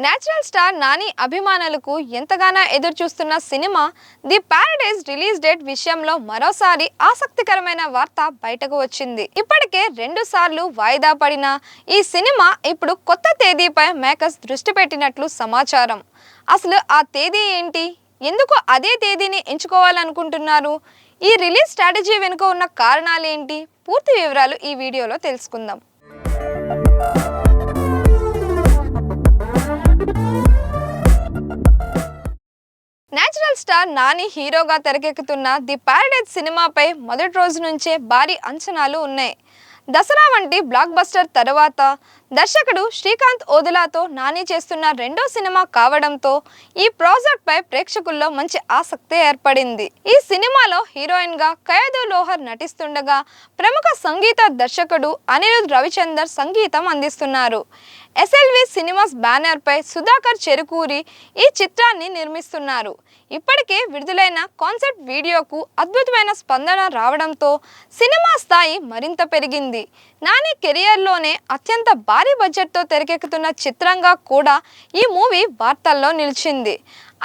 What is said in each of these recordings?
Natural star Nani అభిమానులకు ఎంతగానో ఎదురుచూస్తున్న cinema the Paradise release date విషయంలో మరోసారి ఆసక్తికరమైన వార్త బయటకు వచ్చింది. ఇప్పటికే 2 సార్లు వాయిదా పడిన ఈ సినిమా ఇప్పుడు కొత్త తేదీపై మేకర్స్ దృష్టి పెట్టినట్లు సమాచారం. అసలు ఆ తేదీ ఏంటి? ఎందుకు అదే తేదీని ఎంచుకోవాలనుకుంటున్నారు? ఈ రిలీజ్ స్ట్రాటజీ వెనుక ఉన్న కారణాలు ఏంటి? పూర్తి వివరాలు ఈ వీడియోలో తెలుసుకుందాం. నేచురల్ స్టార్ నాని హీరోగా తెరకెక్కుతున్న ది ప్యారడైజ్ సినిమాపై మొదటి రోజు నుంచే భారీ అంచనాలు ఉన్నాయి. దసరా వంటి బ్లాక్ బస్టర్ తర్వాత దర్శకుడు శ్రీకాంత్ ఓదెలాతో నాని చేస్తున్న రెండో సినిమా కావడంతో ఈ ప్రాజెక్ట్ పై ప్రేక్షకుల్లో మంచి ఆసక్తి ఏర్పడింది. ఈ సినిమాలో హీరోయిన్ గా కయదు లోహర్ నటిస్తుండగా ప్రముఖ సంగీత దర్శకుడు అనిరుద్ రవిచందర్ సంగీతం అందిస్తున్నారు. ఎస్ఎల్వి సినిమాస్ బ్యానర్ పై సుధాకర్ చెరుకూరి ఈ చిత్రాన్ని నిర్మిస్తున్నారు. ఇప్పటికే విడుదలైన కాన్సెప్ట్ వీడియోకు అద్భుతమైన స్పందన రావడంతో సినిమా స్థాయి మరింత పెరిగింది. నాని కెరియర్లోనే అత్యంత భారీ బడ్జెట్తో తెరకెక్కుతున్న చిత్రంగా కూడా ఈ మూవీ వార్తల్లో నిలిచింది.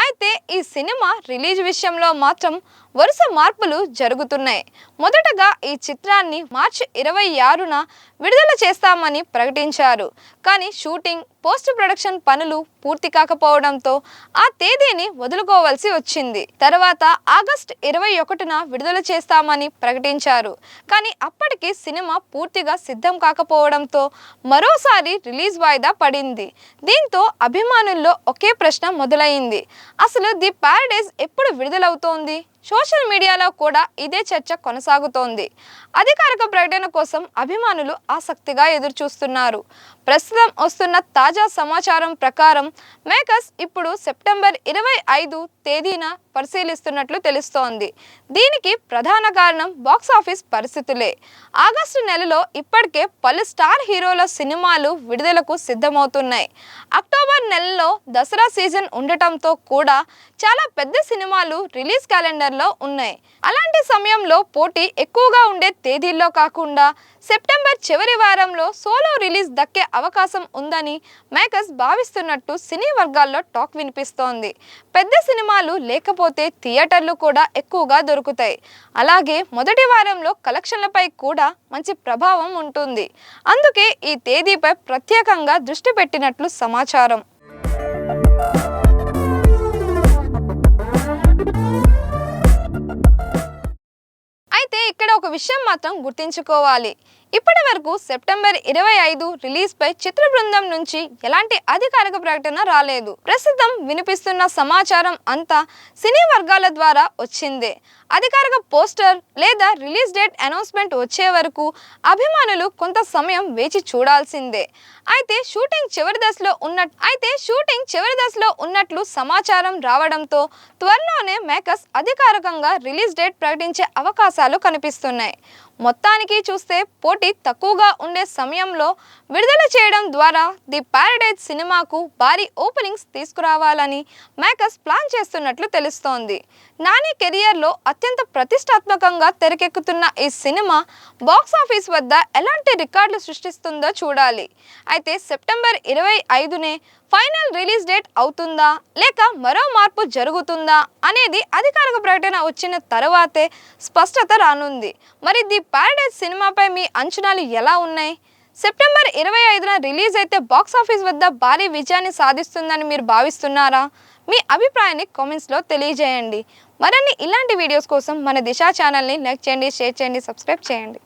అయితే ఈ సినిమా రిలీజ్ విషయంలో మాత్రం వరుస మార్పులు జరుగుతున్నాయి. మొదటగా ఈ చిత్రాన్ని మార్చి 26న విడుదల చేస్తామని ప్రకటించారు. కానీ షూటింగ్, పోస్ట్ ప్రొడక్షన్ పనులు పూర్తి కాకపోవడంతో ఆ తేదీని వదులుకోవాల్సి వచ్చింది. తర్వాత ఆగస్టు 21న విడుదల చేస్తామని ప్రకటించారు. కానీ అప్పటికి సినిమా పూర్తిగా సిద్ధం కాకపోవడంతో మరోసారి రిలీజ్ వాయిదా పడింది. దీంతో అభిమానుల్లో ఒకే ప్రశ్న మొదలైంది. అసలు ది ప్యారడైజ్ ఎప్పుడు విడుదలవుతోంది? సోషల్ మీడియాలో కూడా ఇదే చర్చ కొనసాగుతోంది. అధికారిక ప్రకటన కోసం అభిమానులు ఆసక్తిగా ఎదురుచూస్తున్నారు. ప్రస్తుతం వస్తున్న తాజా సమాచారం ప్రకారం మేకర్స్ ఇప్పుడు సెప్టెంబర్ 25 తేదీన పరిశీలిస్తున్నట్లు తెలుస్తోంది. దీనికి ప్రధాన కారణం బాక్సాఫీస్ పరిస్థితులే. ఆగస్టు నెలలో ఇప్పటికే పలు స్టార్ హీరోల సినిమాలు విడుదలకు సిద్ధమవుతున్నాయి. అక్టోబర్ నెలలో దసరా సీజన్ ఉండటంతో కూడా చాలా పెద్ద సినిమాలు రిలీజ్ క్యాలెండర్లో ఉన్నాయి. అలాంటి సమయంలో పోటీ ఎక్కువగా ఉండే తేదీల్లో కాకుండా సెప్టెంబర్ చివరి వారంలో సోలో రిలీజ్ దక్కే అవకాశం ఉందని మేకర్స్ భావిస్తున్నట్టు సినీ వర్గాల్లో టాక్ వినిపిస్తోంది. పెద్ద సినిమాలు లేకపోతే థియేటర్లు కూడా ఎక్కువగా దొరుకుతాయి. అలాగే మొదటి వారంలో కలెక్షన్లపై కూడా మంచి ప్రభావం ఉంటుంది. అందుకే ఈ తేదీపై ప్రత్యేకంగా దృష్టి పెట్టినట్లు సమాచారం. అయితే ఇక్కడ ఒక విషయం మాత్రం గుర్తుంచుకోవాలి. ఇప్పటి వరకు సెప్టెంబర్ 25 రిలీజ్ పై చిత్ర బృందం నుంచి ఎలాంటి అధికారిక ప్రకటన రాలేదు. ప్రస్తుతం వినిపిస్తున్న సమాచారం అంతా సినీ వర్గాల ద్వారా వచ్చిందే. అధికారిక పోస్టర్ లేదా రిలీజ్ డేట్ అనౌన్స్మెంట్ వచ్చే వరకు అభిమానులు కొంత సమయం వేచి చూడాల్సిందే. అయితే షూటింగ్ చివరి దశలో ఉన్నట్లు సమాచారం రావడంతో త్వరలోనే మేకర్స్ అధికారికంగా రిలీజ్ డేట్ ప్రకటించే అవకాశాలు కనిపిస్తున్నాయి. మొత్తానికి చూస్తే పోటీ తక్కువగా ఉండే సమయంలో విడుదల చేయడం ద్వారా ది ప్యారడైజ్ సినిమాకు భారీ ఓపెనింగ్స్ తీసుకురావాలని మేకర్స్ ప్లాన్ చేస్తున్నట్లు తెలుస్తోంది. నాని కెరియర్లో అత్యంత ప్రతిష్టాత్మకంగా తెరకెక్కుతున్న ఈ సినిమా బాక్సాఫీస్ వద్ద ఎలాంటి రికార్డులు సృష్టిస్తుందో చూడాలి. అయితే సెప్టెంబర్ 25నే ఫైనల్ రిలీజ్ డేట్ అవుతుందా లేక మరో మార్పు జరుగుతుందా అనేది అధికారిక ప్రకటన వచ్చిన తర్వాతే స్పష్టత రానుంది. మరి ది ప్యారడైజ్ సినిమాపై మీ అంచనాలు ఎలా ఉన్నాయి? సెప్టెంబర్ 25న రిలీజ్ అయితే బాక్సాఫీస్ వద్ద భారీ విజయాన్ని సాధిస్తుందని మీరు భావిస్తున్నారా? మీ అభిప్రాయాన్ని కామెంట్స్లో తెలియజేయండి. మరిన్ని ఇలాంటి వీడియోస్ కోసం మన దిశ ఛానల్ని లైక్ చేయండి, షేర్ చేయండి, సబ్స్క్రైబ్ చేయండి.